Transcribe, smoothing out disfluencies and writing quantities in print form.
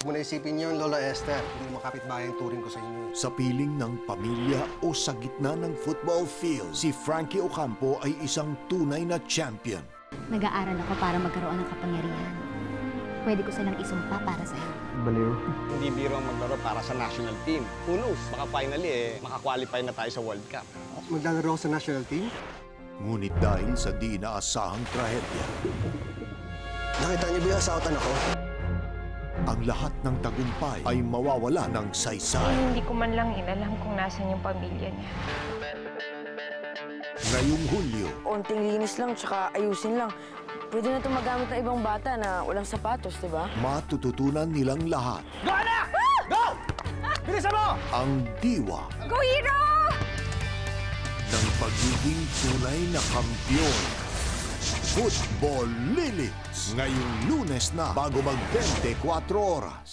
mo na isipin yun, Lola Esther. Hindi mo kapitbahay ang turing ko sa inyo. Sa piling ng pamilya o sa gitna ng football field, si Frankie Ocampo ay isang tunay na champion. Nag-aaral ako para magkaroon ng kapangyarihan. Pwede ko silang isumpa para sa'yo. Baliw. Hindi biro ang maglaro para sa national team. Who knows? Baka finally, makakwalify na tayo sa World Cup. Maglalaro ako sa national team? Ngunit dahil sa di inaasahang trahedya, Nakita niyo ba yung asawatan ako? ang lahat ng tagumpay ay mawawala ng saysay. Hindi ko man lang inalam kung nasan yung pamilya niya. Ngayong Hulyo, Onting linis lang, tsaka ayusin lang. Pwede na itong magamit ng ibang bata na walang sapatos, di ba? matututunan nilang lahat Go, anak! Go! Bilisan mo! ang diwa Go, Hero! ng pagiging tunay na kampiyon. Football Lilies, ngayong Lunes na bago mag 24 oras.